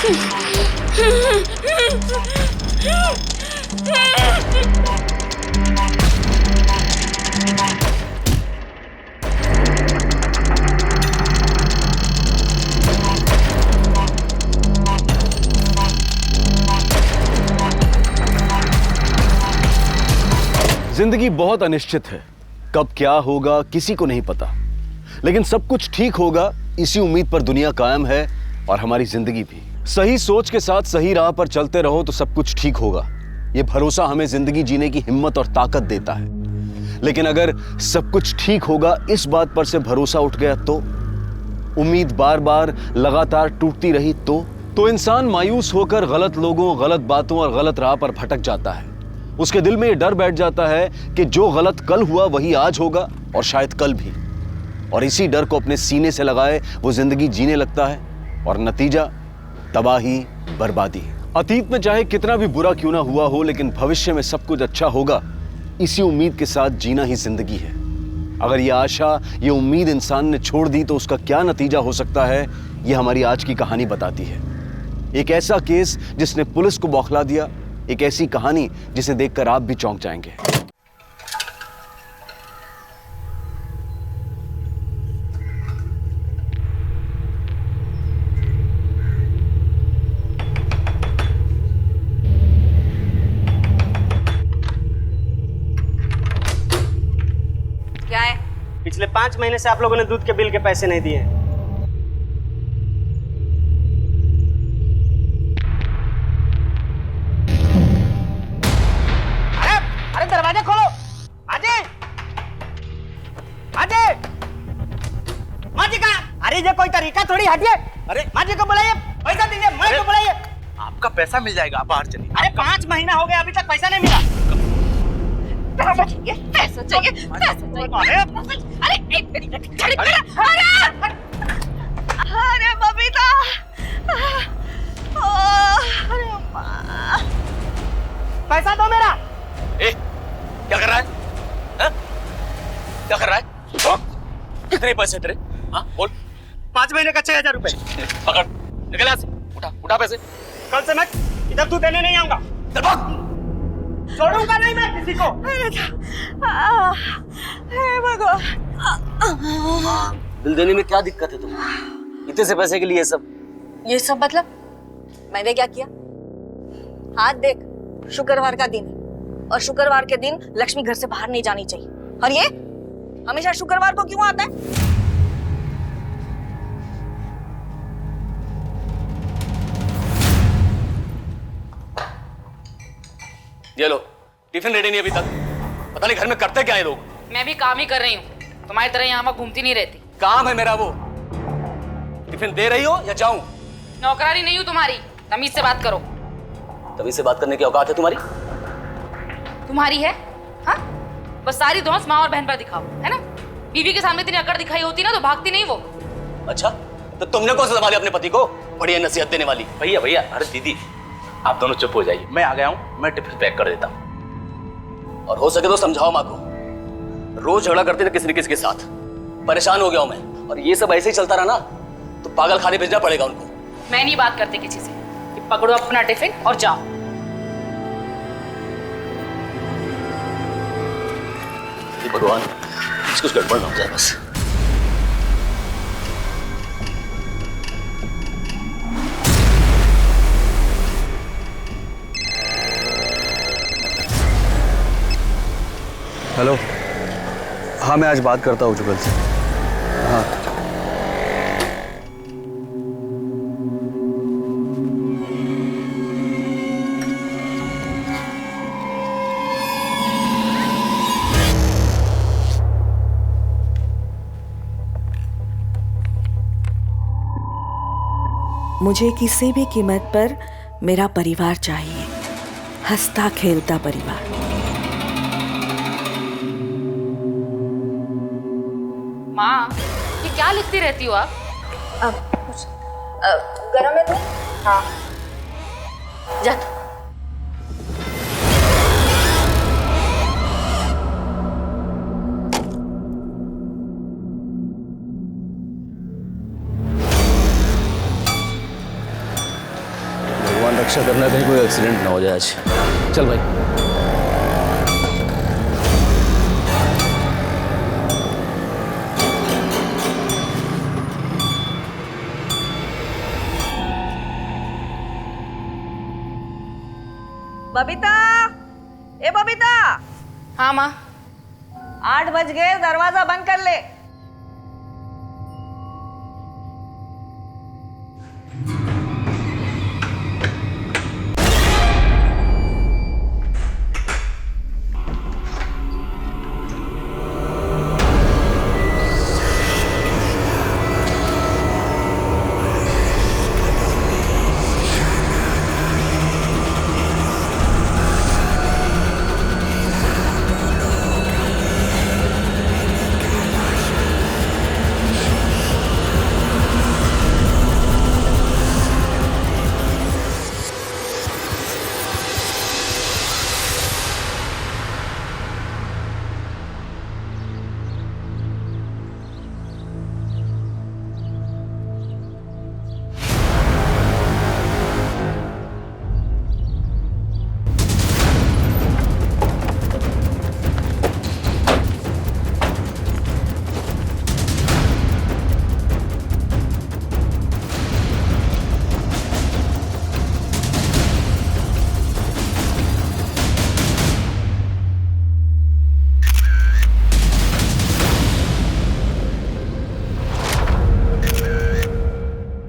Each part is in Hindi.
जिंदगी बहुत अनिश्चित है, कब क्या होगा किसी को नहीं पता, लेकिन सब कुछ ठीक होगा इसी उम्मीद पर दुनिया कायम है और हमारी जिंदगी भी। सही सोच के साथ सही राह पर चलते रहो तो सब कुछ ठीक होगा। ये भरोसा हमें जिंदगी जीने की हिम्मत और ताकत देता है। लेकिन अगर सब कुछ ठीक होगा इस बात पर से भरोसा उठ गया तो, उम्मीद बार बार लगातार टूटती रही तो इंसान मायूस होकर गलत लोगों, गलत बातों और गलत राह पर भटक जाता है। उसके दिल में ये डर बैठ जाता है कि जो गलत कल हुआ वही आज होगा और शायद कल भी। और इसी डर को अपने सीने से लगाए वो जिंदगी जीने लगता है और नतीजा तबाही, बर्बादी। अतीत में चाहे कितना भी बुरा क्यों ना हुआ हो, लेकिन भविष्य में सब कुछ अच्छा होगा इसी उम्मीद के साथ जीना ही जिंदगी है। अगर ये आशा, ये उम्मीद इंसान ने छोड़ दी तो उसका क्या नतीजा हो सकता है, ये हमारी आज की कहानी बताती है। एक ऐसा केस जिसने पुलिस को बौखला दिया, एक ऐसी कहानी जिसे देखकर आप भी चौंक जाएंगे। क्या है? पिछले 5 महीने से आप लोगों ने दूध के बिल के पैसे नहीं दिए। अरे दरवाजा खोलो। अजय, अजय, माजी कहाँ? अरे ये कोई तरीका थोड़ी, हटिए। अरे माजी को बुलाइए, पैसा दीजिए। माँ को बुलाइए। आपका पैसा मिल जाएगा, आप बाहर चलिए। अरे 5 महीना हो गया, अभी तक पैसा नहीं मिला। पैसा चाहिए, पैसा चाहिए, पैसा चाहिए। अरे एक मिनट, अरे बबीता, अरे माँ, पैसा दो मेरा। ए, क्या कर रहा है? हाँ? क्या कर रहा है? कितने पैसे तेरे? हाँ, बोल। 5 महीने का 6000 रुपए। पकड़, निकल यहाँ से। उठा पैसे। कल से मैं इधर दूध देने नहीं आऊंगा। चल भाग। छोड़ूंगा नहीं मैं किसी को। हे भगवान। बिल देने में क्या दिक्कत है तुम्हें? इतने से पैसे के लिए ये सब मतलब? मैंने क्या किया? हाथ देख, शुक्रवार का दिन है और शुक्रवार के दिन लक्ष्मी घर से बाहर नहीं जानी चाहिए। और ये हमेशा शुक्रवार को क्यों आता है? ये लो, टिफिन रेडी नहीं अभी तक। पता नहीं घर में करते क्या है लोग। मैं भी काम ही कर रही हूँ, तुम्हारी तरह यहाँ वहाँ घूमती नहीं रहती। काम है मेरा वो। टिफिन दे रही हो या जाऊं? नौकरानी नहीं हूँ तुम्हारी, तमीज से बात करो। तभी से बात करने की औकात है तुम्हारी? तुम्हारी है? हाँ, बस सारी धौंस माँ और बहन पर दिखाओ, है ना? बीवी के सामने इतनी अकड़ दिखाई होती ना तो भागती नहीं वो। अच्छा, तो तुमने कौन सा संभाला अपने पति को? बढ़िया नसीहत देने वाली। भैया भैया, अरे दीदी, आप दोनों चुप हो जाइए। मैं आ गया हूँ, मैं टिफिन पैक कर देता हूँ। और हो सके तो समझाओ माँ को। रोज झगड़ा करते थे किसी न किसी के साथ। परेशान हो गया हूं मैं। और ये सब ऐसे ही चलता रहा ना तो पागल खाने भेजना पड़ेगा उनको। मैं नहीं बात करती किसी से कि पकड़ो अपना टिफिन और जाओ। भगवान, कुछ गड़बड़ ना हो जाए बस। हेलो, हाँ मैं आज बात करता हूँ जुगल से। हाँ मुझे किसी भी कीमत पर मेरा परिवार चाहिए, हंसता खेलता परिवार। माँ, ये क्या लिखती रहती हो आप? गरम है तो? हाँ। जा। रक्षा करना, कहीं कोई एक्सीडेंट ना हो जाए आज। चल भाई। बबीता, ए बबीता, हाँ माँ। 8 बज गए, दरवाजा बंद कर ले।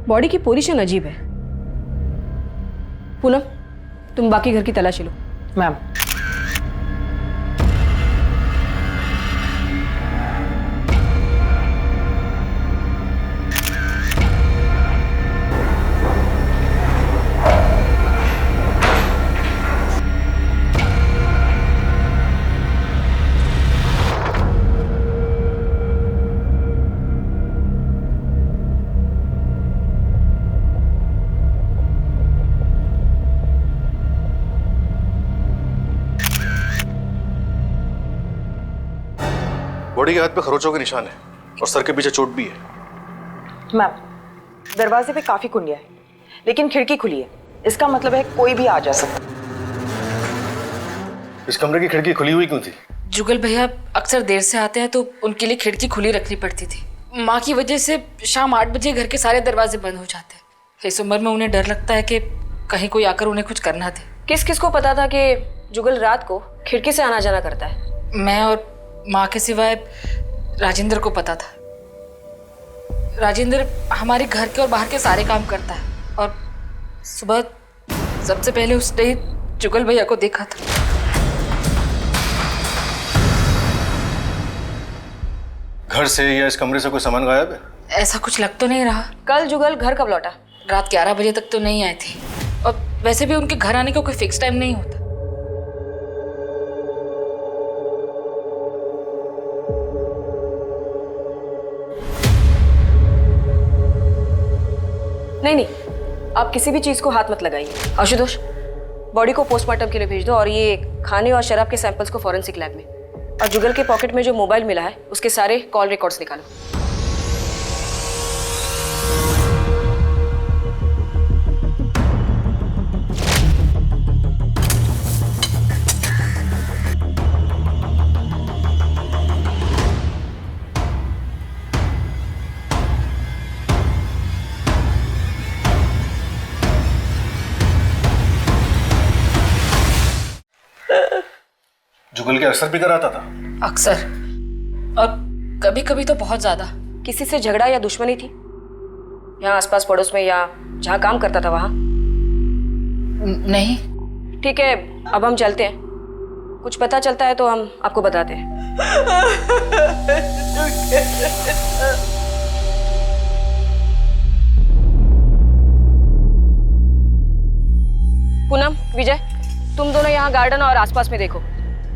बॉडी की पोजीशन अजीब है। पूनम, तुम बाकी घर की तलाशी लो। मैम। बॉडी के हाथ पे खरोचों के निशान है और सर के पीछे चोट भी है। मैम, दरवाजे पे काफी कुंडिया है, लेकिन खिड़की खुली है। इसका मतलब है कोई भी आ जा सकता। इस कमरे की खिड़की खुली हुई क्यों थी? जुगल भैया अक्सर देर से आते हैं तो उनके लिए खिड़की खुली रखनी पड़ती थी। माँ की वजह से शाम 8 बजे घर के सारे दरवाजे बंद हो जाते हैं। इस उम्र में उन्हें डर लगता है कि कहीं कोई आकर उन्हें कुछ करना दे। किस किस को पता था कि जुगल रात को खिड़की से आना जाना करता है? मैं और माँ के सिवाय राजेंद्र को पता था। राजेंद्र हमारे घर के और बाहर के सारे काम करता है और सुबह सबसे पहले उसने ही जुगल भैया को देखा था। घर से या इस कमरे से कोई सामान गायब है? ऐसा कुछ लग तो नहीं रहा। कल जुगल घर कब लौटा? रात 11 बजे तक तो नहीं आई थी और वैसे भी उनके घर आने का कोई फिक्स टाइम नहीं होता। नहीं, आप किसी भी चीज को हाथ मत लगाइए। आशुतोष, बॉडी को पोस्टमार्टम के लिए भेज दो और ये खाने और शराब के सैंपल्स को फॉरेंसिक लैब में। और जुगल के पॉकेट में जो मोबाइल मिला है उसके सारे कॉल रिकॉर्ड्स निकालो। जुगल के अक्सर पीकर आता था? अक्सर, और कभी कभी तो बहुत ज्यादा। किसी से झगड़ा या दुश्मनी थी यहाँ आसपास पड़ोस में या जहाँ काम करता था वहाँ? नहीं। ठीक है, अब हम चलते हैं। कुछ पता चलता है तो हम आपको बताते हैं। पूनम, विजय, तुम दोनों यहाँ गार्डन और आसपास में देखो,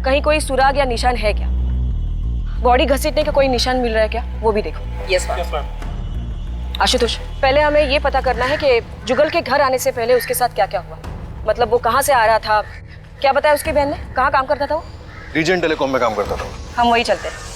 कहीं कोई सुराग या निशान है क्या? बॉडी घसीटने का कोई निशान मिल रहा है क्या, वो भी देखो। Yes ma'am. आशुतोष, पहले हमें ये पता करना है कि जुगल के घर आने से पहले उसके साथ क्या क्या हुआ। मतलब वो कहाँ से आ रहा था, क्या बताया उसकी बहन ने, कहाँ काम करता था वो? रीजन टेलीकॉम में काम करता था। हम वही चलते हैं।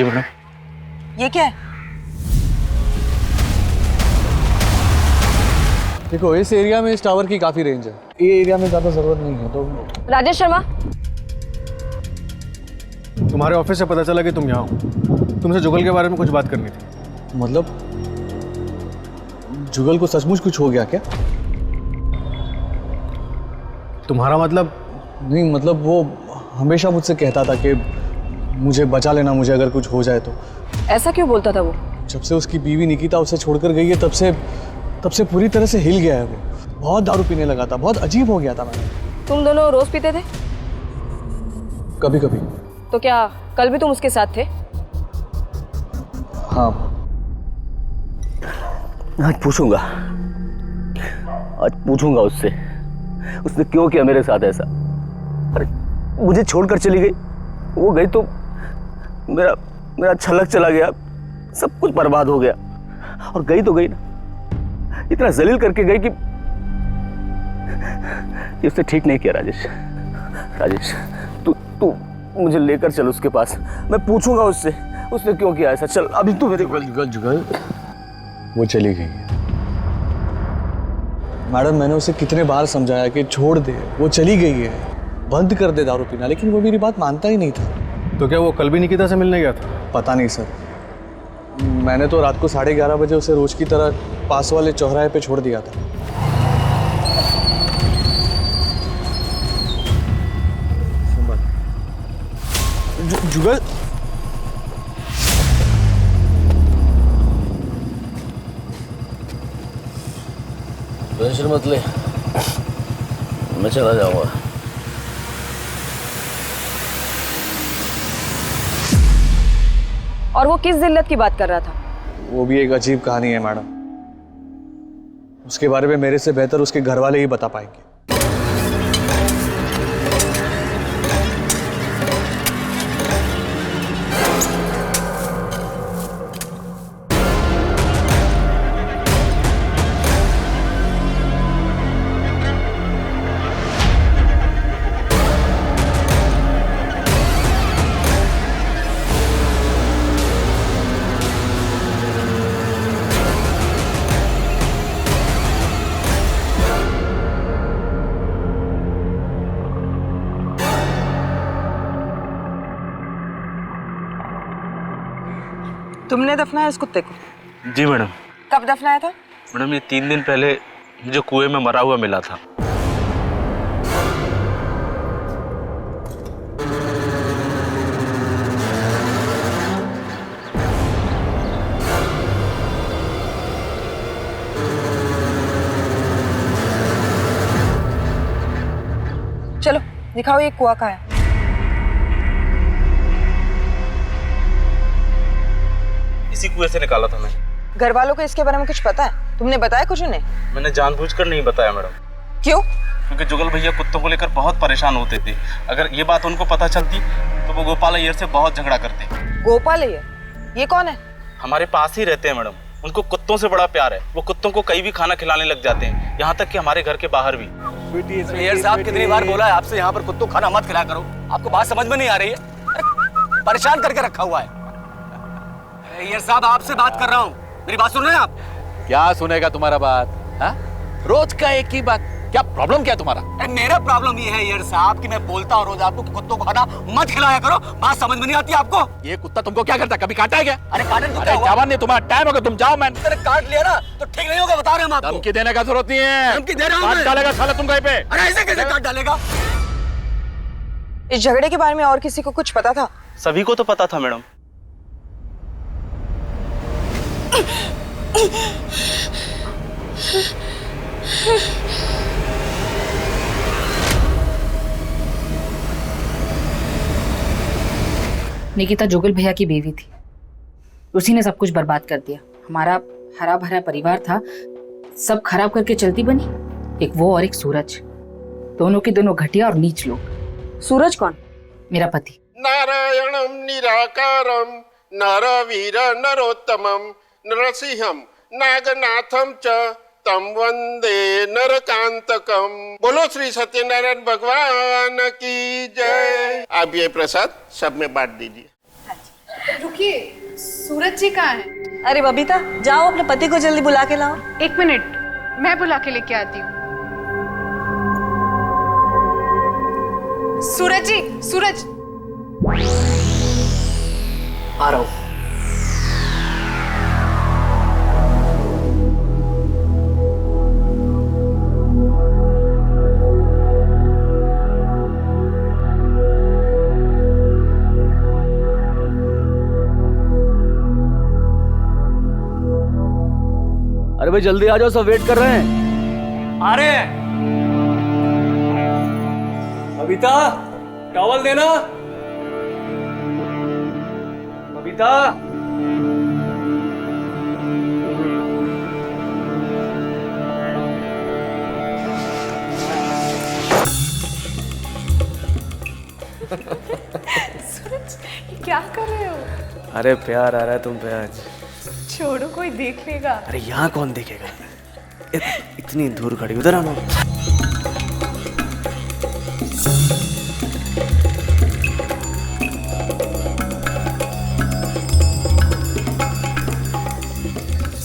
जी मैडम। ये क्या है? देखो इस एरिया में इस टावर की काफी रेंज है, ये एरिया में ज्यादा जरूरत नहीं है। तो राजेश शर्मा, तुम्हारे ऑफिस से पता चला कि तुम यहाँ हो। तुमसे जुगल के बारे में कुछ बात करनी थी। मतलब जुगल को सचमुच कुछ हो गया क्या? तुम्हारा मतलब? नहीं मतलब वो हमेशा मुझसे कहता था कि मुझे बचा लेना, मुझे अगर कुछ हो जाए तो। ऐसा क्यों बोलता था वो? जब से उसकी बीवी निकिता उसे छोड़कर गई है तब से पूरी तरह से हिल गया है वो। बहुत दारू पीने लगा था, बहुत अजीब हो गया था। मैंने तुम दोनों रोज पीते थे? कभी कभी। तो क्या कल भी तुम उसके साथ थे? हाँ। आज पूछूंगा उससे, उसने क्यों किया मेरे साथ ऐसा। अरे मुझे छोड़कर चली गई, वो गई तो मेरा छलक चला गया, सब कुछ बर्बाद हो गया। और गई तो गई ना, इतना जलील करके गई कि उसने ठीक नहीं किया। राजेश तू मुझे लेकर चल उसके पास, मैं पूछूंगा उससे उसने क्यों किया ऐसा। चल अभी तू मेरे जुगल वो चली गई है मैडम। मैंने उसे कितने बार समझाया कि छोड़ दे, वो चली गई है, बंद कर दे दारू पीना, लेकिन वो मेरी बात मानता ही नहीं था। तो क्या वो कल भी निकिता से मिलने गया था? पता नहीं सर, मैंने तो रात को 11:30 बजे उसे रोज की तरह पास वाले चौराहे पे छोड़ दिया था। जुगल टेंशन मत ले, मैं चला जाऊंगा। और वो किस जिल्लत की बात कर रहा था? वो भी एक अजीब कहानी है मैडम, उसके बारे में मेरे से बेहतर उसके घर वाले ही बता पाएंगे। तुमने दफनाया इस कुत्ते को? जी मैडम। कब दफनाया था? मैडम ये 3 दिन पहले मुझे कुएं में मरा हुआ मिला था। चलो दिखाओ ये कुआं कहाँ है। इसी कुएं से निकाला था मैंने। घर वालों को इसके बारे में कुछ पता है? तुमने बताया कुछ उन्हें? मैंने जानबूझकर नहीं बताया मैडम। क्यों? क्योंकि जुगल भैया कुत्तों को लेकर बहुत परेशान होते थे। अगर ये बात उनको पता चलती तो वो गोपाल अय्यर से बहुत झगड़ा करते। गोपाल अय्यर? ये कौन है? हमारे पास ही रहते हैं मैडम। उनको कुत्तों से बड़ा प्यार है, वो कुत्तों को कहीं भी खाना खिलाने लग जाते हैं, यहाँ तक कि हमारे घर के बाहर भी। अय्यर साहब कितनी बार बोला है आपसे यहाँ पर कुत्तों को खाना मत खिलाया करो, आपको बात समझ में नहीं आ रही है? अरे परेशान करके रखा हुआ है। अय्यर साहब आपसे बात कर रहा हूँ, मेरी बात सुन रहे हैं आप? क्या सुनेगा तुम्हारा बात? हा? रोज का एक ही बात, क्या प्रॉब्लम क्या तुम्हारा? मेरा प्रॉब्लम ये है अय्यर साहब कि मैं बोलता हूँ रोज आपको कि कुत्तों को खाना मत खिलाया करो, बात समझ में नहीं आती आपको? ये कुत्ता तुमको क्या करता है? कभी काटा है क्या? अरे काटने को अरे क्या हुआ? जवान नहीं, तुम्हारा टाइम होगा, तुम जाओ। मैं अरे काट लिया ना तो ठीक नहीं होगा, बता रहे हम आपको। धमकी देने का जरूरत नहीं है। धमकी दे रहा हूं काट मैं। डालेगा साला तुम कहीं पे। अरे ऐसे कैसे काट डालेगा? इस झगड़े के बारे में और किसी को कुछ पता था? सभी को तो पता था मैडम। निकिता जुगल भैया की बीवी थी, उसी ने सब कुछ बर्बाद कर दिया। हमारा हरा भरा परिवार था, सब खराब करके चलती बनी। एक वो और एक सूरज, दोनों के दोनों घटिया और नीच लोग। सूरज कौन? मेरा पति। नारायणं निराकारं नरवीर नरोत्तमं नरसिंहं नागनाथं च तम वंदे नरकांतकम। बोलो श्री सत्यनारायण भगवान की जय। आप ये प्रसाद सब में बांट दीजिए। रुकिए, सूरज जी कहाँ हैं? अरे बबीता, जाओ अपने पति को जल्दी बुला के लाओ। 1 मिनट, मैं बुला के लेके आती हूँ। सूरज जी, सूरज। आ रहा हूँ। अरे भाई जल्दी आ जाओ, सब वेट कर रहे हैं। आ रहे हैं। बबीता, टॉवल देना। बबीता। सूरज, ये क्या कर रहे हो? अरे प्यार आ रहा है तुम पे आज। छोड़ो, कोई देख लेगा। अरे यहाँ कौन देखेगा? इतनी दूर खड़ी, उधर आना।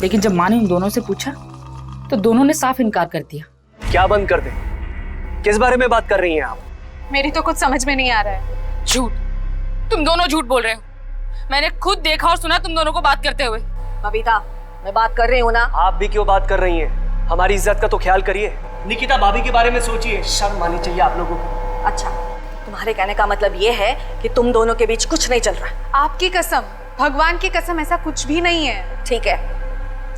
लेकिन जब माँ ने उन दोनों से पूछा तो दोनों ने साफ इनकार कर दिया। क्या बंद कर दे? किस बारे में बात कर रही हैं आप? मेरी तो कुछ समझ में नहीं आ रहा है। झूठ, तुम दोनों झूठ बोल रहे हो। मैंने खुद देखा और सुना तुम दोनों को बात करते हुए। बबीता, मैं बात कर रही हूँ ना। आप भी क्यों बात कर रही हैं? हमारी इज्जत का तो ख्याल करिए। निकिता भाभी के बारे में सोचिए, शर्म आनी चाहिए आप लोगों को। अच्छा, तुम्हारे कहने का मतलब ये है कि तुम दोनों के बीच कुछ नहीं चल रहा। आपकी कसम, भगवान की कसम, ऐसा कुछ भी नहीं है। ठीक है,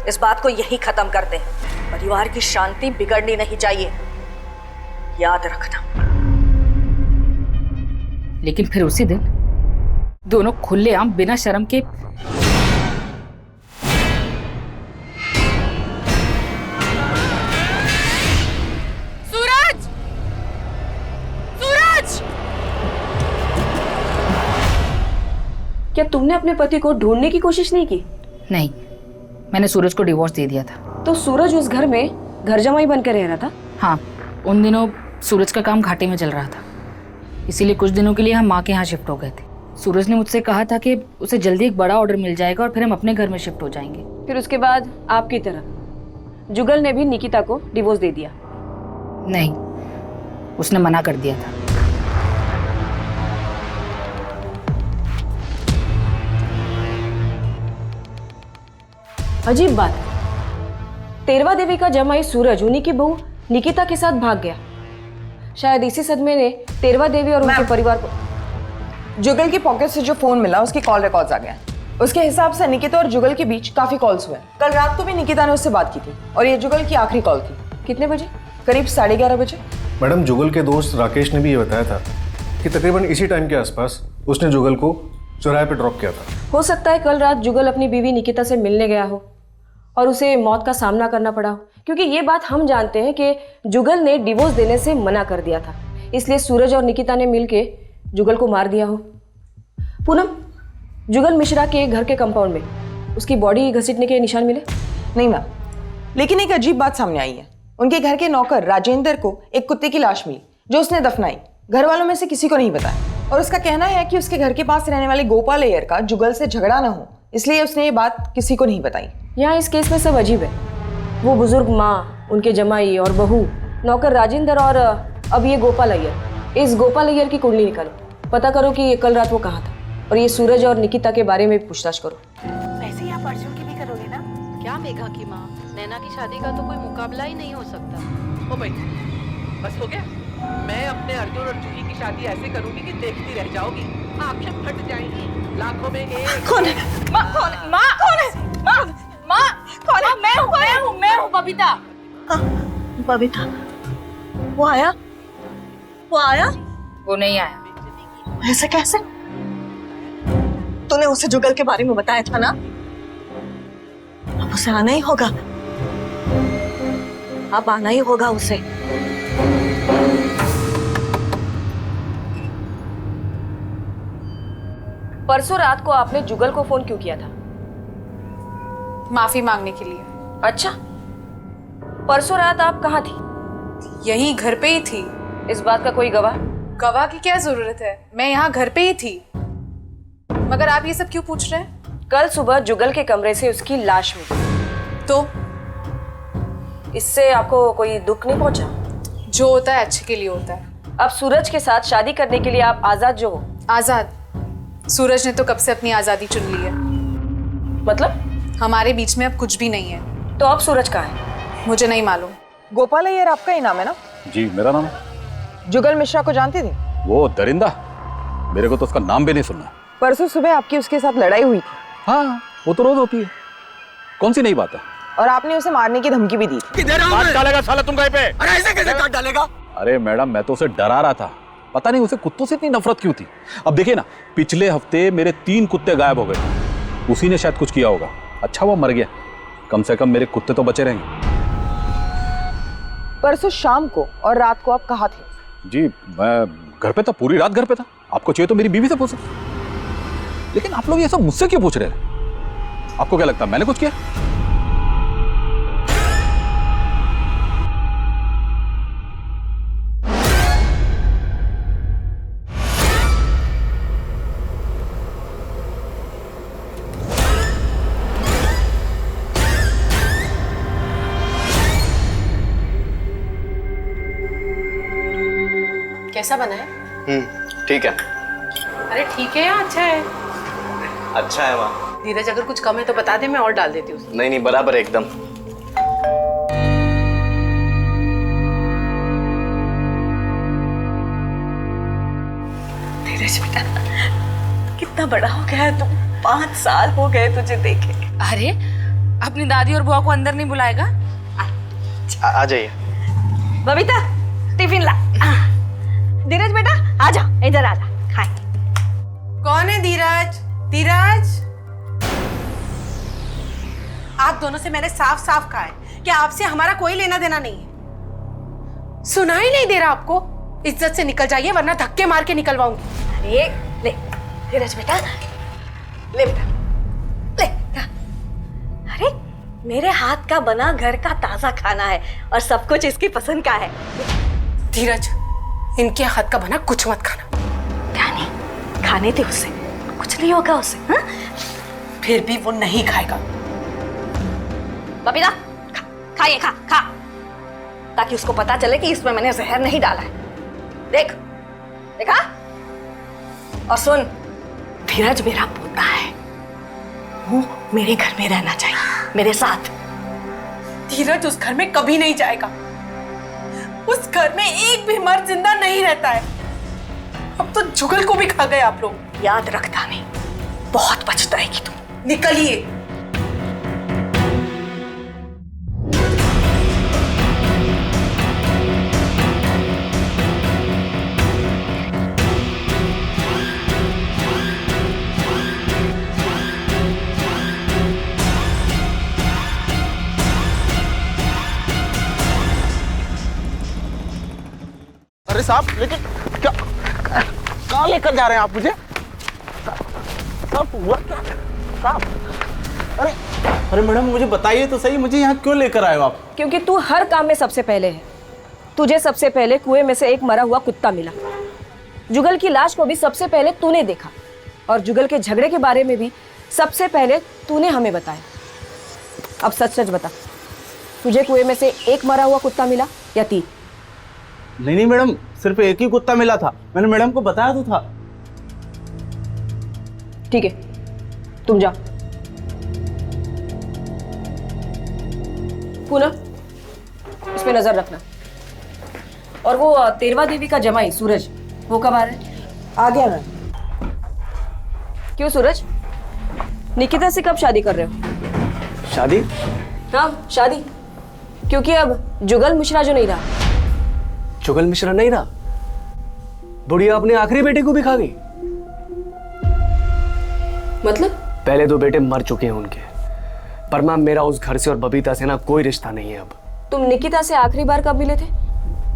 इस बात को यही खत्म करते हैं। परिवार की शांति बिगड़नी नहीं चाहिए, याद रखना। लेकिन फिर उसी दिन दोनों खुलेआम बिना शर्म के सूरज! सूरज! क्या तुमने अपने पति को ढूंढने की कोशिश नहीं की? नहीं, मैंने सूरज को डिवोर्स दे दिया था। तो सूरज उस घर में घर जमाई बन के रह रहा था? हाँ, उन दिनों सूरज का काम घाटे में चल रहा था, इसीलिए कुछ दिनों के लिए हम माँ के यहाँ शिफ्ट हो गए थे। सूरज ने मुझसे कहा था कि उसे जल्दी एक बड़ा ऑर्डर मिल जाएगा और फिर हम अपने घर में शिफ्ट हो जाएंगे। फिर उसके बाद आपकी तरह जुगल ने भी निकिता को डिवोर्स दे दिया? नहीं, उसने मना कर दिया था। अजीब बात, तेरवा देवी का जमाई सूरज उन्हीं की बहू निकिता के साथ भाग गया। शायद इसी सदमे ने तेरवा देवी और उनके परिवार को। जुगल की पॉकेट से जो फोन मिला उसकी कॉल रिकॉर्ड्स आ गए। उसके हिसाब से निकिता और जुगल के बीच काफी कॉल्स हुए। कल रात को भी निकिता ने उससे बात की थी और ये जुगल की आखिरी कॉल थी। कितने बजे? करीब 11:30 बजे। मैडम, जुगल के दोस्त राकेश ने भी ये बताया था कि तकरीबन इसी टाइम के आसपास उसने जुगल को चौराहे पे ड्रॉप किया था। हो सकता है कल रात जुगल अपनी बीवी निकिता से मिलने गया हो और उसे मौत का सामना करना पड़ा हो, क्योंकि ये बात हम जानते हैं कि जुगल ने डिवोर्स देने से मना कर दिया था, इसलिए सूरज और निकिता ने मिलके जुगल को मार दिया हो। पूनम, जुगल मिश्रा के घर के कंपाउंड में उसकी बॉडी घसीटने के निशान मिले? नहीं मैम, लेकिन एक अजीब बात सामने आई है। उनके घर के नौकर राजेंद्र को एक कुत्ते की लाश मिली जो उसने दफनाई। घर वालों में से किसी को नहीं बताया और उसका कहना है कि उसके घर के पास रहने वाले गोपाल अय्यर का जुगल से झगड़ा ना हो, इसलिए उसने ये बात किसी को नहीं बताई। यहाँ इस केस में सब अजीब है। वो बुजुर्ग माँ, उनके जमाई और बहू, नौकर राजेंद्र और अब ये गोपाल अय्यर। इस गोपाल अय्यर की कुंडली निकालो, पता करो कि कल रात वो कहाँ था, और ये सूरज और निकिता के बारे में भी पूछताछ करो। वैसे ही आप अर्जुन की भी करोगे ना? क्या मेघा की माँ, नैना की शादी का तो कोई मुकाबला ही नहीं हो सकता। ओ भाई, बस हो गया। मैं अपने अर्जुन और जूही की शादी ऐसे करूंगी कि देखती रह जाओगी, आंखें फट जाएंगी, लाखों में एक। कौन है? माँ कौन है? माँ कौन है? माँ, माँ कौन है? मैं हूँ बबीता। बबीता, वो आया? वो नहीं आया। ऐसे कैसे? तूने उसे जुगल के बारे में बताया था ना? अब उसे आना ही होगा, अब आना ही होगा उसे। परसों रात को आपने जुगल को फोन क्यों किया था? माफी मांगने के लिए। अच्छा, परसों रात आप कहाँ थी? यही घर पे ही थी। इस बात का कोई गवाह? गवाह की क्या जरूरत है, मैं यहाँ घर पे ही थी। मगर आप ये सब क्यों पूछ रहे हैं? कल सुबह जुगल के कमरे से उसकी लाश मिली। तो इससे आपको कोई दुख नहीं पहुंचा? जो होता है अच्छे के लिए होता है। अब सूरज के साथ शादी करने के लिए आप आजाद जो हो। आजाद? सूरज ने तो कब से अपनी आजादी चुन ली है। मतलब? हमारे बीच में अब कुछ भी नहीं है। तो अब सूरज कहाँ है? मुझे नहीं मालूम। गोपाल अय्यर आपका ही नाम है ना? जी मेरा नाम है। जुगल मिश्रा को जानती थी? वो दरिंदा, मेरे को तो उसका नाम भी नहीं सुनना। परसों सुबह आपकी उसके साथ लड़ाई हुई थी। हाँ वो तो रोज होती है, कौन सी नई बात है। और आपने उसे मारने की धमकी भी दी थी। काट डालेगा साला तुम कहीं पे। अरे ऐसे कैसे काट डालेगा? अरे मैडम मैं तो उसे डरा रहा था, पता नहीं उसे कुत्तों से इतनी नफरत क्यों थी। अब देखिए ना, पिछले हफ्ते मेरे 3 कुत्ते गायब हो गए, उसी ने शायद कुछ किया होगा। अच्छा वो मर गया, कम से कम मेरे कुत्ते तो बचे रहेंगे। परसों शाम को और रात को आप कहाँ थे? जी मैं घर पे था, पूरी रात घर पे था। आपको चाहिए तो मेरी बीवी से पूछ सकते, लेकिन आप लोग ये सब मुझसे क्यों पूछ रहे हैं? आपको क्या लगता है मैंने कुछ किया? कैसा बना है? ठीक है। अरे ठीक है या अच्छा है? अच्छा है माँ। धीरज अगर कुछ कम है तो बता दे, मैं और डाल देती हूँ। नहीं बराबर है एकदम। धीरज बेटा, कितना बड़ा हो गया है तू। 5 साल हो गए तुझे देखे। अरे अपनी दादी और बुआ को अंदर नहीं बुलाएगा? आ जाइए। बबीता टिफिन ला। धीरज बेटा आजा, इधर आजा, खाए। कौन है धीरज? धीरज, आप दोनों से मैंने साफ साफ कहा है कि आपसे हमारा कोई लेना देना नहीं है। सुनाई नहीं दे रहा आपको? इज्जत से निकल जाइए वरना धक्के मार के निकलवाऊंगी। अरे ले धीरज बेटा, ले बेटा, ले। अरे मेरे हाथ का बना घर का ताजा खाना है और सब कुछ इसकी पसंद का है। धीरज, इनके हाथ का बना कुछ मत खाना। क्या नहीं खाने थे उसे, कुछ नहीं होगा उसे। हाँ? फिर भी वो नहीं खाएगा। बबीता खाइए, खा खा, ताकि उसको पता चले कि इसमें मैंने जहर नहीं डाला है। देख देखा? और सुन, धीरज मेरा पोता है, वो मेरे घर में रहना चाहिए, मेरे साथ। धीरज उस घर में कभी नहीं जाएगा। उस घर में एक भी मर्द जिंदा नहीं रहता है। अब तो जुगल को भी खा गए आप लोग। याद रखता नहीं, बहुत पछताएगी तू। निकलिए। अरे साहब, लेकिन क्या कहाँ लेकर जा रहे हैं आप मुझे? साहब हुआ क्या? साहब, अरे अरे मैडम मुझे बताइए तो सही, मुझे यहाँ क्यों लेकर आए हो आप? क्योंकि तू हर काम में सबसे पहले है। तुझे सबसे पहले कुएं में से एक मरा हुआ कुत्ता मिला। जुगल की लाश को भी सबसे पहले तूने देखा, और जुगल के झगड़े के बारे में भी सबसे पहले तूने हमें बताया। अब सच सच बता, तुझे कुएं में से एक मरा हुआ कुत्ता मिला या 3? नहीं मैडम, सिर्फ एक ही कुत्ता मिला था, मैंने मैडम को बताया तो था। ठीक है, तुम जाओ। पूनम, इस पे नजर रखना। और वो तेरवा देवी का जमाई सूरज, वो कब आ रहा है? आ गया मैं। क्यों सूरज, निकिता से कब शादी कर रहे हो? शादी? हाँ शादी, क्योंकि अब जुगल मिश्रा जो नहीं रहा। जुगल मिश्रा नहीं रहा? बुढ़िया अपने आखिरी बेटे को भी खा गई। मतलब? पहले 2 बेटे मर चुके हैं उनके, पर मैम मेरा उस घर से और बबीता से ना कोई रिश्ता नहीं है अब। तुम निकिता से आखिरी बार कब मिले थे?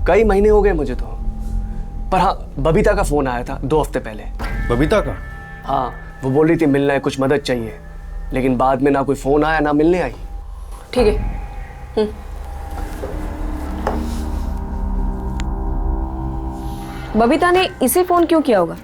कई महीने हो गए मुझे तो, पर हाँ बबीता का फोन आया था 2 हफ्ते पहले। बबीता का? हाँ, वो बोल रही थी मिलना है, कुछ मदद चाहिए, लेकिन बाद में ना कोई फोन आया ना मिलने आई। ठीक है। बबीता ने इसे फोन क्यों किया होगा?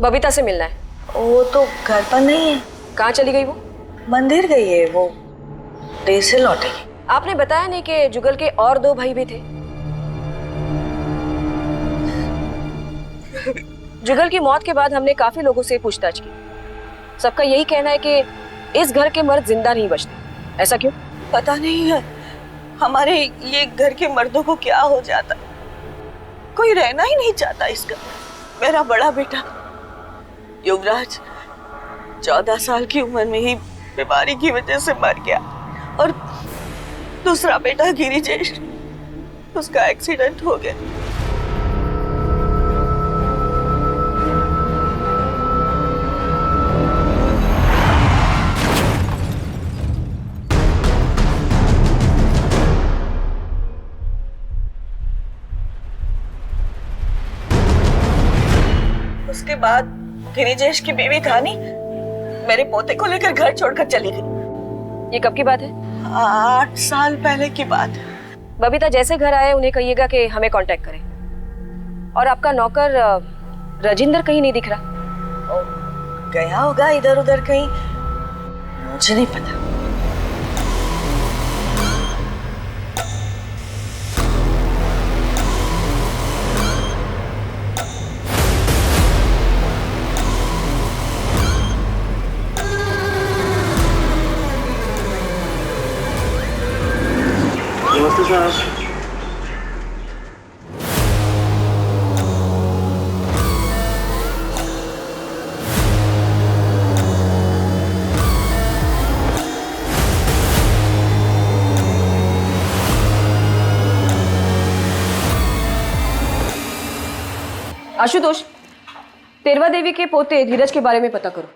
बबीता से मिलना है। वो तो घर पर नहीं है। कहाँ चली गई वो? मंदिर गई है वो, देर से लौटेगी। आपने बताया नहीं कि जुगल के और 2 भाई भी थे? जुगल की मौत के बाद हमने काफी लोगों से पूछताछ की। सबका यही कहना है कि इस घर के मर्द जिंदा नहीं बचते। ऐसा क्यों? पता नहीं है, हमारे ये घर के मर्दों को क्या हो जाता, कोई रहना ही नहीं चाहता इस घर में। मेरा बड़ा बेटा युवराज 14 साल की उम्र में ही बीमारी की वजह से मर गया, और दूसरा बेटा गिरिजेश, उसका एक्सीडेंट हो गया। उसके बाद गिरिजेश की बीवी धानी मेरे पोते को लेकर घर छोड़कर चली गई। ये कब की बात है? 8 साल पहले की बात है। बबीता जैसे घर आए उन्हें कहिएगा कि हमें कांटेक्ट करें। और आपका नौकर राजेंद्र कहीं नहीं दिख रहा। गया होगा इधर उधर कहीं, मुझे नहीं पता। नमस्ते साहब। आशुतोष, तेरवा देवी के पोते धीरज के बारे में पता करो।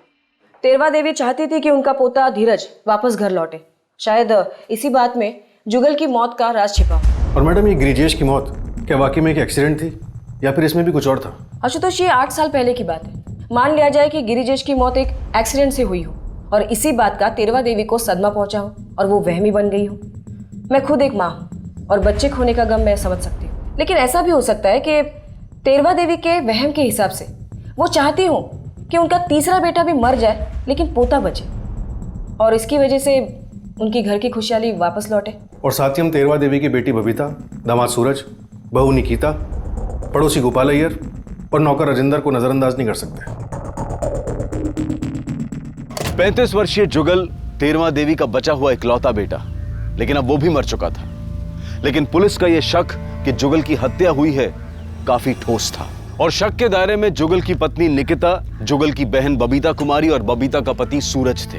तेरवा देवी चाहती थी कि उनका पोता धीरज वापस घर लौटे। शायद इसी बात में जुगल की मौत का राज छिपा हो। और मैडम, ये गिरिजेश की मौत क्या वाकई में एक एक्सीडेंट थी या फिर इसमें भी कुछ और था? आशुतोष, ये 8 साल पहले की बात है। मान लिया जाए कि गिरिजेश की मौत एक एक्सीडेंट से हुई हो और इसी बात का तेरवा देवी को सदमा पहुंचा हो और वो वहमी बन गई हो। मैं खुद एक माँ हूँ और बच्चे खोने का गम मैं समझ सकती हूँ, लेकिन ऐसा भी हो सकता है कि तेरवा देवी के वहम के हिसाब से वो चाहती हो कि उनका तीसरा बेटा भी मर जाए लेकिन पोता बचे, और इसकी वजह से उनकी घर की खुशहाली वापस लौटे। और साथ ही हम तेरवा देवी की बेटी बबीता, दामाद सूरज, बहू निकिता, पड़ोसी गोपाल अय्यर और नौकर राजेंद्र को नजरअंदाज नहीं कर सकते। 35 वर्षीय जुगल तेरवा देवी का बचा हुआ इकलौता बेटा, लेकिन अब वो भी मर चुका था। लेकिन पुलिस का यह शक कि जुगल की हत्या हुई है काफी ठोस था, और शक के दायरे में जुगल की पत्नी निकिता, जुगल की बहन बबीता कुमारी और बबीता का पति सूरज थे।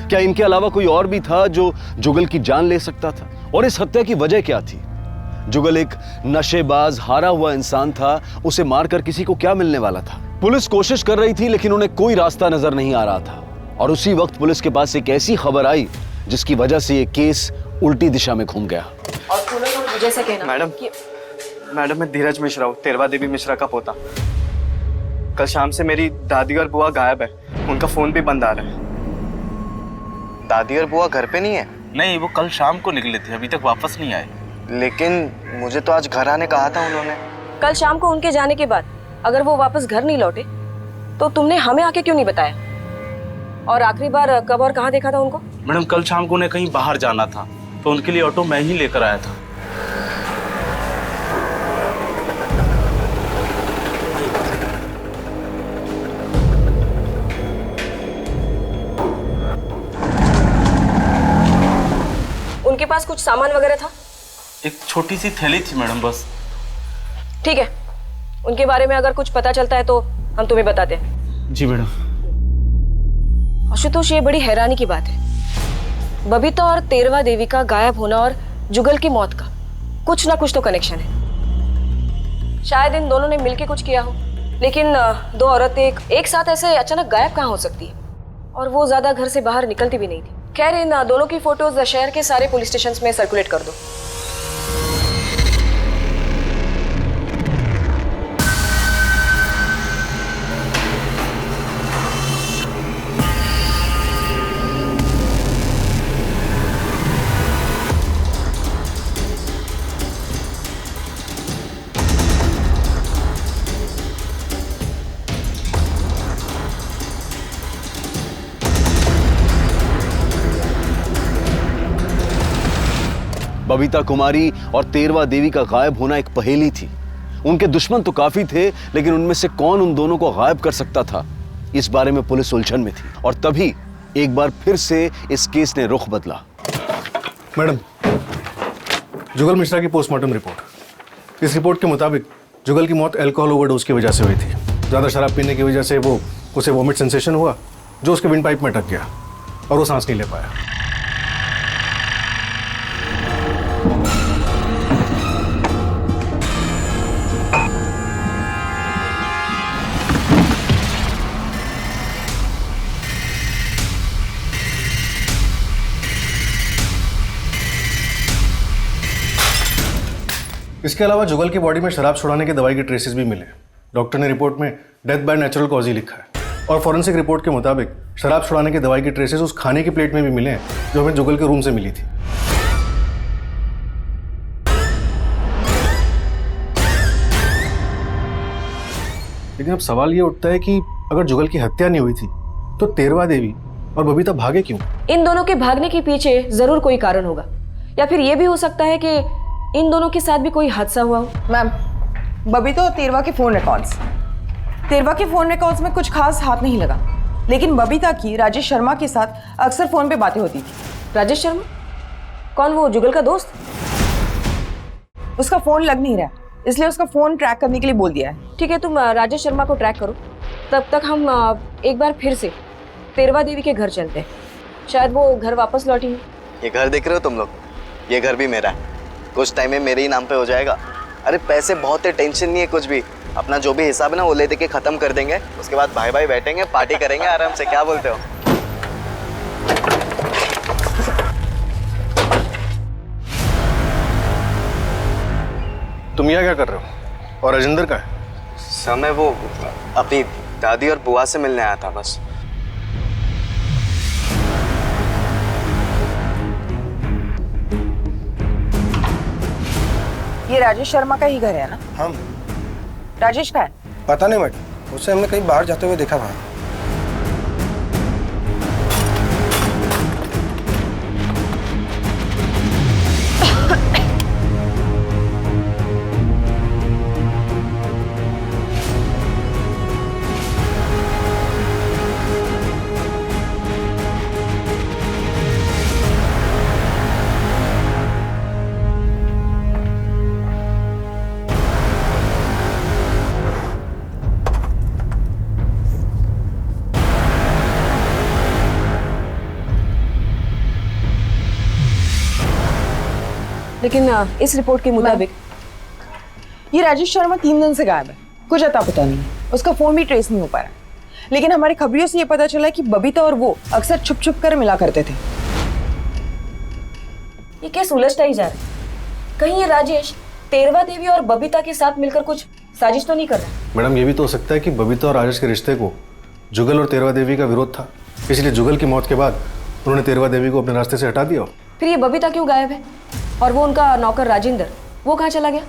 क्या इनके अलावा कोई और भी था जो जुगल की जान ले सकता था? और इस हत्या की वजह क्या थी? जुगल एक नशेबाज, हारा हुआ इंसान था, उसे मारकर किसी को क्या मिलने वाला था? पुलिस कोशिश कर रही थी लेकिन उन्हें कोई रास्ता नजर नहीं आ रहा था, और उसी वक्त पुलिस के पास एक ऐसी खबर आई जिसकी वजह से ये केस उल्टी दिशा में घूम गया। और जैसा कहना मैडम, मैं धीरज मिश्रा हूँ, तेरवा देवी मिश्रा का पोता। कल शाम से मेरी दादी और बुआ गायब है, उनका फोन भी बंद आ रहा है। दादी और बुआ घर पे नहीं है? नहीं, वो कल शाम को निकले थे, अभी तक वापस नहीं आए। लेकिन मुझे तो आज घर आने कहा था उन्होंने। कल शाम को उनके जाने के बाद अगर वो वापस घर नहीं लौटे तो तुमने हमें आके क्यों नहीं बताया? और आखिरी बार कब और कहाँ देखा था उनको? मैडम, कल शाम को उन्हें कहीं बाहर जाना था तो उनके लिए ऑटो मैं ही लेकर आया था। उनके पास कुछ सामान वगैरह था? एक छोटी सी थैली थी मैडम, बस। ठीक है, उनके बारे में अगर कुछ पता चलता है तो हम तुम्हें बताते हैं। जी मैडम। आशुतोष, ये बड़ी हैरानी की बात है। बबीता और तेरवा देवी का गायब होना और जुगल की मौत का कुछ ना कुछ तो कनेक्शन है। शायद इन दोनों ने मिलकर कुछ किया हो, लेकिन 2 औरतें एक साथ ऐसे अचानक गायब कहाँ हो सकती है? और वो ज्यादा घर से बाहर निकलती भी नहीं थी। खैर, इन दोनों की फोटोज शहर के सारे पुलिस स्टेशंस में सर्कुलेट कर दो। बबीता कुमारी और तेरवा देवी का गायब होना एक पहेली थी। उनके दुश्मन तो काफी थे, लेकिन उनमें से कौन उन दोनों को गायब कर सकता था, इस बारे में पुलिस उलझन में थी। और तभी एक बार फिर से इस केस ने रुख बदला। मैडम, जुगल मिश्रा की पोस्टमार्टम रिपोर्ट। इस रिपोर्ट के मुताबिक जुगल की मौत अल्कोहल ओवरडोज की वजह से हुई थी। ज़्यादा शराब पीने की वजह से उसे वॉमिट सेंसेशन हुआ, जो उसके विंड पाइप में अटक गया और वो सांस नहीं ले पाया। इसके अलावा जुगल की बॉडी में शराब छुड़ाने की दवाई के ट्रेसेस भी मिले। डॉक्टर ने रिपोर्ट में death by natural cause he लिखा है, और फॉरेंसिक रिपोर्ट के मुताबिक शराब छुड़ाने की दवाई के ट्रेसेस उस खाने की प्लेट में भी मिले हैं जो हमें जुगल के रूम से मिली थी। लेकिन अब सवाल ये उठता है कि अगर जुगल की हत्या नहीं हुई थी तो तेरवा देवी और बबीता भागे क्यों? इन दोनों के भागने के पीछे जरूर कोई कारण होगा, या फिर ये भी हो सकता है कि इन दोनों के साथ भी कोई हादसा हुआ हो। मैम, बबीता और तेरवा के फोन रिकॉर्ड्स में कुछ खास हाथ नहीं लगा, लेकिन बबीता की राजेश शर्मा के साथ अक्सर फोन पे बातें होती थी। राजेश शर्मा कौन? वो जुगल का दोस्त? उसका फोन लग नहीं रहा, इसलिए उसका फोन ट्रैक करने के लिए बोल दिया है। ठीक है, तुम राजेश शर्मा को ट्रैक करो, तब तक हम एक बार फिर से तेरवा देवी के घर चलते हैं। शायद वो घर वापस लौटी। ये घर देख रहे हो तुम लोग? ये घर भी मेरा है, कुछ टाइम में मेरे ही नाम पे हो जाएगा। अरे पैसे बहुत है, टेंशन नहीं है कुछ भी। अपना जो भी हिसाब है ना वो ले दे के खत्म कर देंगे, उसके बाद भाई भाई बैठेंगे, पार्टी करेंगे आराम से। क्या बोलते हो? तुम यहाँ क्या कर रहे हो? और राजेंद्र का है? सर मैं वो अपनी दादी और बुआ से मिलने आया था बस। ये राजेश शर्मा का ही घर है ना? हम राजेश का है? पता नहीं मैडम, उसे हमने कहीं बाहर जाते हुए देखा भाई। लेकिन इस रिपोर्ट के मुताबिक ये राजेश शर्मा 3 दिन से गायब है, कुछ अता पता नहीं है। उसका फोन भी ट्रेस नहीं हो पा रहा, लेकिन हमारी खबरियों से ये पता चला कि बबीता और वो अक्सर छुप छुप कर मिला करते थे। ये केस उलझता ही जा रहा है। कहीं ये राजेश तेरवा देवी और बबीता के साथ मिलकर कुछ साजिश तो नहीं कर रहा? मैडम, ये भी तो हो सकता है कि बबीता और राजेश के रिश्ते को जुगल और तेरवा देवी का विरोध था, इसलिए जुगल की मौत के बाद उन्होंने तेरवा देवी को अपने रास्ते से हटा दिया। फिर ये बबीता क्यों गायब है? और वो उनका नौकर राजेंद्र, वो कहाँ चला गया?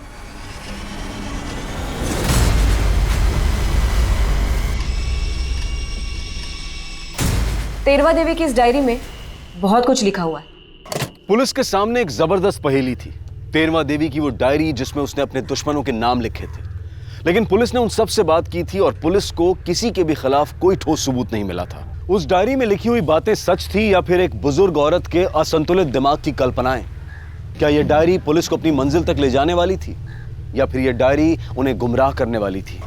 तेरवा देवी की इस डायरी में बहुत कुछ लिखा हुआ है। पुलिस के सामने एक जबरदस्त पहेली थी, तेरवा देवी की वो डायरी जिसमें उसने अपने दुश्मनों के नाम लिखे थे। लेकिन पुलिस ने उन सब से बात की थी और पुलिस को किसी के भी खिलाफ कोई ठोस सबूत नहीं मिला था। उस डायरी में लिखी हुई बातें सच थी या फिर एक बुजुर्ग औरत के असंतुलित दिमाग की कल्पनाएं? क्या यह डायरी पुलिस को अपनी मंजिल तक ले जाने वाली थी या फिर यह डायरी उन्हें गुमराह करने वाली थी?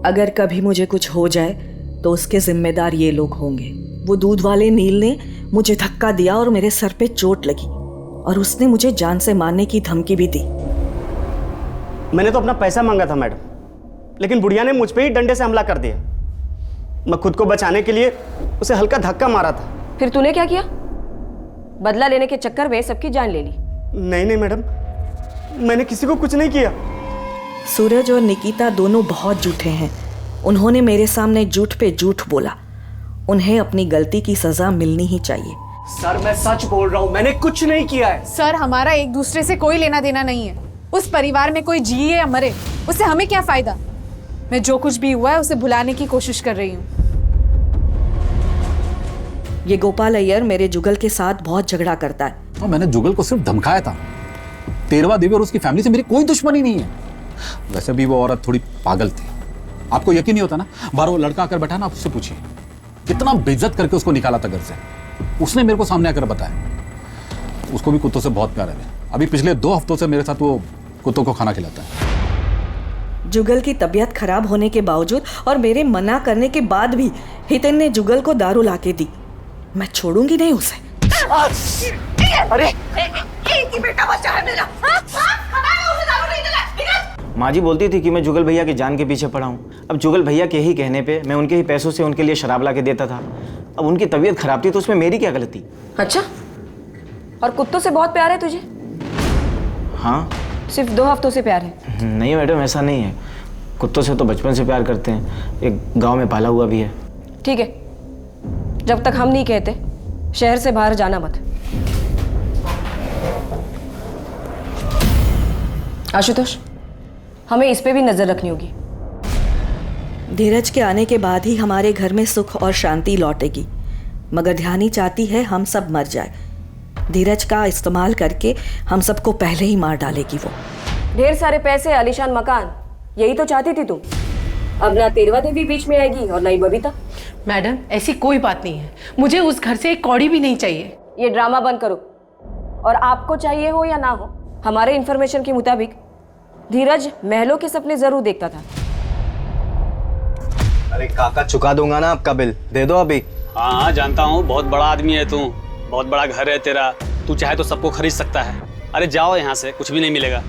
अगर कभी मुझे कुछ हो जाए तो उसके जिम्मेदार ये लोग होंगे। वो दूध वाले नील ने मुझे धक्का दिया और मेरे सर पे चोट लगी और उसने मुझे जान से मारने की धमकी भी दी। मैंने तो अपना पैसा मांगा था मैडम, लेकिन बुढ़िया ने मुझ पे ही डंडे से हमला कर दिया। मैं खुद को बचाने के लिए उसे हल्का धक्का मारा था। फिर तूने क्या किया? बदला लेने के चक्कर में सबकी जान ले ली? नहीं मैडम, मैंने किसी को कुछ नहीं किया। सूरज और निकिता दोनों बहुत झूठे हैं। उन्होंने मेरे सामने झूठ पे झूठ बोला। उन्हें अपनी गलती की सजा मिलनी ही चाहिए। सर मैं सच बोल रहा हूँ, मैंने कुछ नहीं किया है। सर हमारा एक दूसरे से कोई लेना देना नहीं है। उस परिवार में कोई जिए या मरे उससे हमें क्या फायदा। मैं जो कुछ भी हुआ है उसे भुलाने की कोशिश कर रही हूँ। ये गोपाल अय्यर मेरे जुगल के साथ बहुत झगड़ा करता है। और मैंने जुगल को सिर्फ धमकाया था। तेरवा देवी और उसकी फैमिली से मेरी कोई दुश्मनी नहीं है। वैसे भी वो औरत थोड़ी पागल थी। आपको यकीन नहीं होता ना, बाहर वो लड़का आकर बैठा ना, आप उससे पूछिए कितना बेइज्जत करके उसको निकाला था घर से। उसने मेरे को सामने आकर बताया। उसको भी कुत्तों से बहुत प्यार है। अभी पिछले 2 हफ्तों से मेरे साथ वो कुत्तों को खाना खिलाता है। जुगल की तबीयत खराब होने के बावजूद और मेरे मना करने के बाद भी हितेन ने जुगल को दारू लाके दी। मैं छोड़ूंगी नहीं उसे। अरे एक ही बेटा बच्चा है मेरा। माँ जी बोलती थी कि मैं जुगल भैया की जान के पीछे पड़ा हूँ। अब जुगल भैया के ही कहने पे मैं उनके ही पैसों से उनके लिए शराब ला के देता था। अब उनकी तबीयत खराब थी तो उसमें मेरी क्या गलती? अच्छा, और कुत्तों से बहुत प्यार है तुझे? हाँ। सिर्फ 2 हफ्तों से प्यार है? नहीं मैडम, ऐसा नहीं है। कुत्तों से तो बचपन से प्यार करते हैं। एक गांव में पाला हुआ भी है। ठीक है, जब तक हम नहीं कहते शहर से बाहर जाना मत। आशुतोष, हमें इस पे भी नजर रखनी होगी। धीरज के आने के बाद ही हमारे घर में सुख और शांति लौटेगी, मगर ध्यानी चाहती है हम सब मर जाए। धीरज का इस्तेमाल करके हम सबको पहले ही मार डालेगी वो। ढेर सारे पैसे, आलीशान मकान, यही तो चाहती थी तुम। अब ना तेरवा देवी बीच में आएगी और ना ही बबीता। मैडम, ऐसी कोई बात नहीं है। मुझे उस घर से एक कौड़ी भी नहीं चाहिए। ये ड्रामा बंद करो। और आपको चाहिए हो या ना हो, हमारे इंफॉर्मेशन के मुताबिक धीरज महलों के सपने जरूर देखता था। अरे काका, चुका दूंगा ना आपका बिल, दे दो अभी। हाँ जानता हूँ, बहुत बड़ा आदमी है तू, बहुत बड़ा घर है तेरा, तू चाहे तो सबको खरीद सकता है। अरे जाओ यहाँ से, कुछ भी नहीं मिलेगा।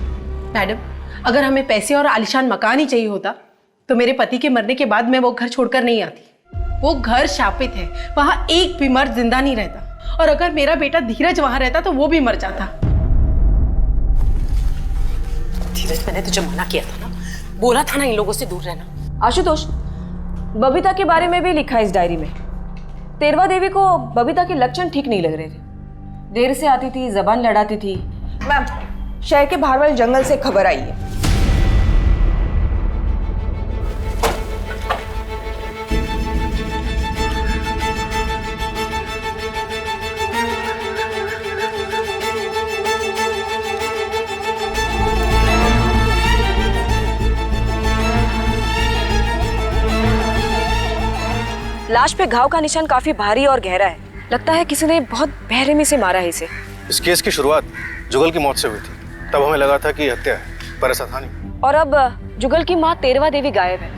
मैडम, अगर हमें पैसे और आलीशान मकान ही चाहिए होता तो मेरे पति के मरने के बाद मैं वो घर छोड़कर नहीं आती। वो घर शापित है, वहां एक भी मर्द जिंदा नहीं रहता। और अगर मेरा बेटा धीरज वहां रहता तो वो भी मर जाता। धीरज, मैंने तुझे मना किया था ना, बोला था ना इन लोगों से दूर रहना। आशुतोष, बबीता के बारे में भी लिखा है इस डायरी में। तेरवा देवी को बबीता के लक्षण ठीक नहीं लग रहे थे। देर से आती थी, जबान लड़ाती थी। मैम, शहर के बाहर वाले जंगल से खबर आई है। लाश पे घाव का निशान काफी भारी और गहरा है। लगता है किसी ने बहुत बेरहमी से मारा है इसे। इस केस की शुरुआत जुगल की मौत से हुई थी। तब हमें लगा था कि हत्या है, पर ऐसा था नहीं। और अब जुगल की माँ तेरवा देवी गायब है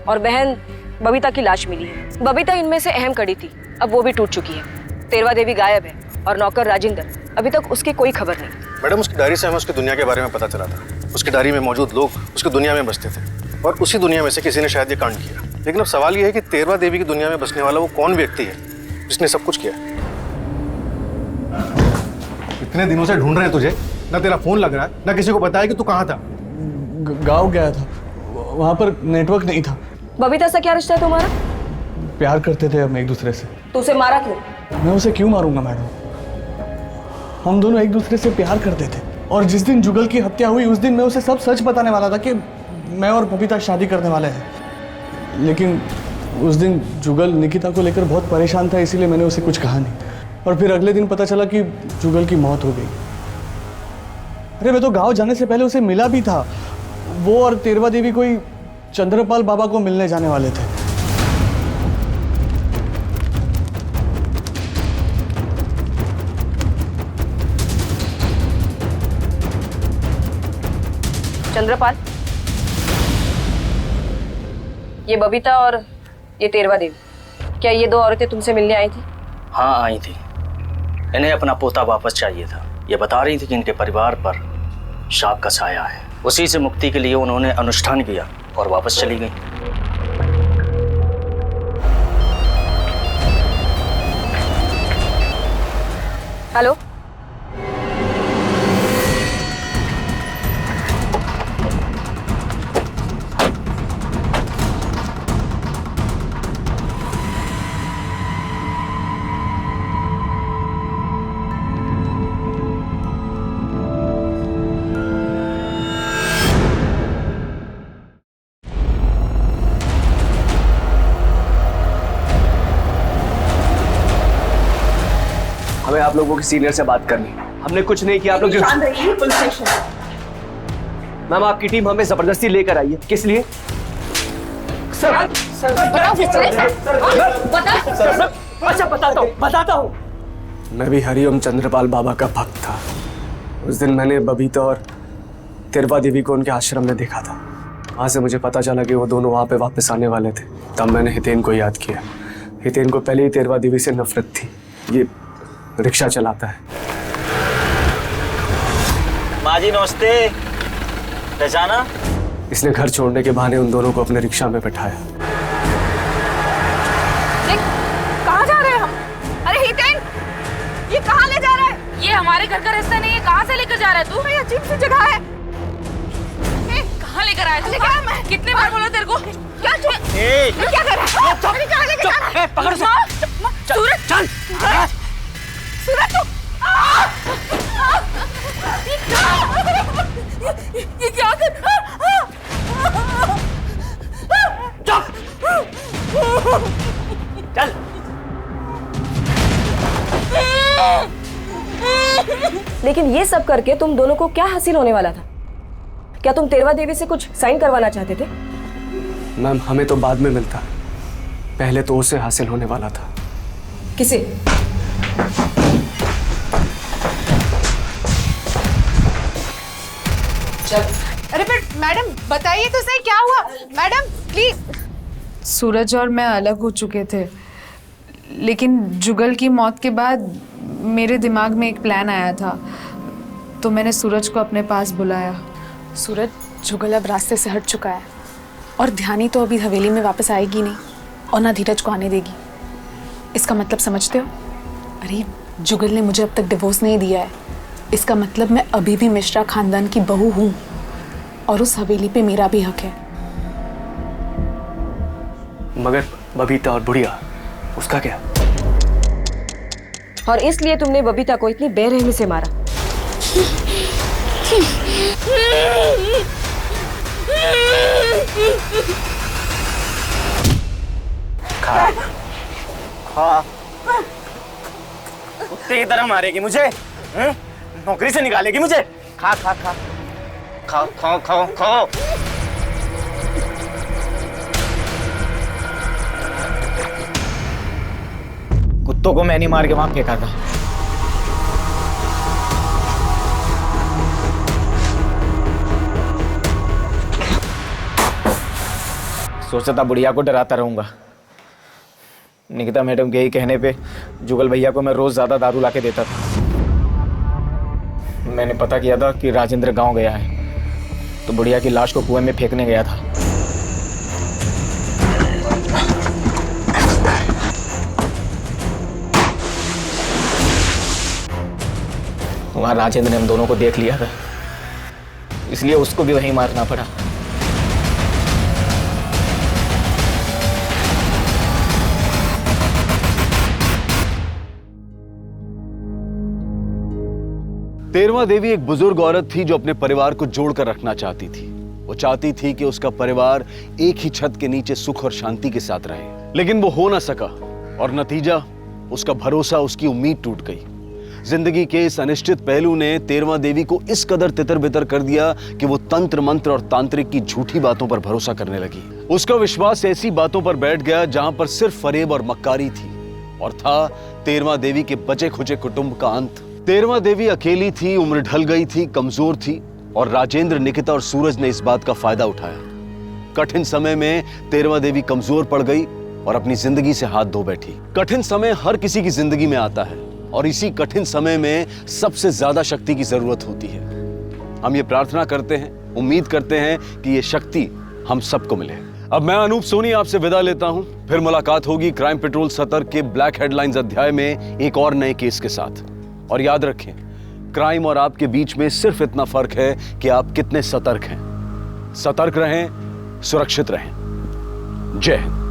और बहन बबीता की लाश मिली है। बबीता इनमें से अहम कड़ी थी, अब वो भी टूट चुकी है। तेरवा देवी गायब है और नौकर राजेंद्र, अभी तक उसकी कोई खबर नहीं। मैडम, उसकी डायरी से हमें उसकी दुनिया के बारे में पता चला था। उसकी डायरी में मौजूद लोग उसकी दुनिया में बसते थे और उसी दुनिया में से किसी ने शायद ये कांड किया। लेकिन अब सवाल ये है कि तेरवा देवी की दुनिया में बसने वाला वो कौन व्यक्ति है जिसने सब कुछ किया। इतने दिनों से ढूंढ रहे हैं तुझे, ना तेरा फोन लग रहा है, ना किसी को पता है कि तू कहाँ था। गाँव गया था, वहाँ पर नेटवर्क नहीं था। बबीता से क्या रिश्ता है तुम्हारा? प्यार करते थे हम एक दूसरे से। तो उसे मारा क्यों? मैं उसे क्यों मारूंगा मैडम? हम दोनों एक दूसरे से प्यार करते थे और जिस दिन जुगल की हत्या हुई उस दिन मैं उसे सब सच बताने वाला था कि मैं और बबीता शादी करने वाले हैं। लेकिन उस दिन जुगल निकिता को लेकर बहुत परेशान था, इसीलिए मैंने उसे कुछ कहा नहीं। और फिर अगले दिन पता चला कि जुगल की मौत हो गई। अरे मैं तो गांव जाने से पहले उसे मिला भी था। वो और तेरवा देवी कोई चंद्रपाल बाबा को मिलने जाने वाले थे। चंद्रपाल, ये बबीता और ये तेरवा देवी, क्या ये 2 औरतें तुमसे मिलने आई थी? हाँ आई थी। इन्हें अपना पोता वापस चाहिए था। ये बता रही थी कि इनके परिवार पर शाप का साया है। उसी से मुक्ति के लिए उन्होंने अनुष्ठान किया और वापस चली गई। हेलो, आप लोगों के सीनियर से बात करनी। हमने कुछ नहीं किया, आप लोग शांत रहिए, पुलिस स्टेशन। मैम आपकी टीम हमें जबरदस्ती लेकर आई है, किस लिए? अच्छा बताता हूँ। मैं भी हरिओम चंद्रपाल बाबा का भक्त था। उस दिन मैंने बबीता और तिरवा देवी को उनके आश्रम में देखा था। वहाँ से मुझे पता चला कि वो दोनों वहाँ पे वापस आने वाले थे। तब मैंने हितेन को याद किया। हितेन को पहले ही तिरवा देवी से नफरत थी। ये रिक्शा चलाता है। माँ जी नमस्ते, पहचाना? इसने घर छोड़ने के बहाने उन दोनों को अपने रिक्शा में बैठाया। कहाँ जा रहे हैं हम? अरे हितेन, ये कहाँ ले जा रहा है? ये हमारे घर का रास्ता नहीं है, कहाँ से लेकर जा रहा है तू? ये अजीब सी जगह है। कहाँ लेकर आया तू? कितने बार बोला तेरे को? क्या क्या कर रहा है? कहाँ लेकर जा रहा है? पकड़ो सूरज चल। सूरज तू ये क्या कर? चल। लेकिन ये सब करके तुम दोनों को क्या हासिल होने वाला था? क्या तुम तिरवा देवी से कुछ साइन करवाना चाहते थे? मैम हमें तो बाद में मिलता, पहले तो उसे हासिल होने वाला था। किसे? अरे पर मैडम बताइए तो सही क्या हुआ? Madam please. सूरज और मैं अलग हो चुके थे, लेकिन जुगल की मौत के बाद मेरे दिमाग में एक प्लान आया था, तो मैंने सूरज को अपने पास बुलाया। सूरज, जुगल अब रास्ते से हट चुका है और ध्यानी तो अभी हवेली में वापस आएगी नहीं और ना धीरज को आने देगी। इसका मतलब समझते हो? अरे जुगल ने मुझे अब तक डिवोर्स नहीं दिया है, इसका मतलब मैं अभी भी मिश्रा खानदान की बहू हूँ और उस हवेली पे मेरा भी हक है। मगर बबीता और बुढ़िया, उसका क्या? और इसलिए तुमने बबीता को इतनी बेरहमी से मारा? खा खा, कुत्ते की तरह मारेगी मुझे? नौकरी से निकालेगी मुझे? खा खा खा, खाओ खाओ खाओ खाओ। कुत्तों को मैं नहीं मार के वहां फेंका था। सोचा था बुढ़िया को डराता रहूंगा। निकिता मैडम के ही कहने पे जुगल भैया को मैं रोज ज्यादा दारू लाके देता था। मैंने पता किया था कि राजेंद्र गांव गया है, तो बुढ़िया की लाश को कुएं में फेंकने गया था। वहां राजेंद्र ने हम दोनों को देख लिया था, इसलिए उसको भी वहीं मारना पड़ा। तेरवा देवी एक बुजुर्ग औरत थी जो अपने परिवार को जोड़कर रखना चाहती थी। वो चाहती थी कि उसका परिवार एक ही छत के नीचे सुख और शांति के साथ रहे, लेकिन वो हो ना सका और नतीजा उसका भरोसा, उसकी उम्मीद टूट गई। जिंदगी के इस अनिश्चित पहलू ने तेरवा देवी को इस कदर तितर बितर कर दिया कि वो तंत्र मंत्र और तांत्रिक की झूठी बातों पर भरोसा करने लगी। उसका विश्वास ऐसी बातों पर बैठ गया जहां पर सिर्फ फरेब और मक्कारी थी, और था तेरवा देवी के बचे खुचे कुटुंब का अंत। तेरवा देवी अकेली थी, उम्र ढल गई थी, कमजोर थी, और राजेंद्र, निकिता और सूरज ने इस बात का फायदा उठाया। कठिन समय में तेरवा देवी कमजोर पड़ गई और अपनी जिंदगी से हाथ धो बैठी। कठिन समय हर किसी की जिंदगी में आता है, और इसी कठिन समय में सबसे ज्यादा शक्ति की जरूरत होती है। हम ये प्रार्थना करते हैं, उम्मीद करते हैं कि ये शक्ति हम सबको मिले। अब मैं अनूप सोनी आपसे विदा लेता हूं। फिर मुलाकात होगी क्राइम पेट्रोल सतर्क के ब्लैक हेडलाइंस अध्याय में एक और नए केस के साथ। और याद रखें, क्राइम और आपके बीच में सिर्फ इतना फर्क है कि आप कितने सतर्क हैं। सतर्क रहें, सुरक्षित रहें। जय हिंद।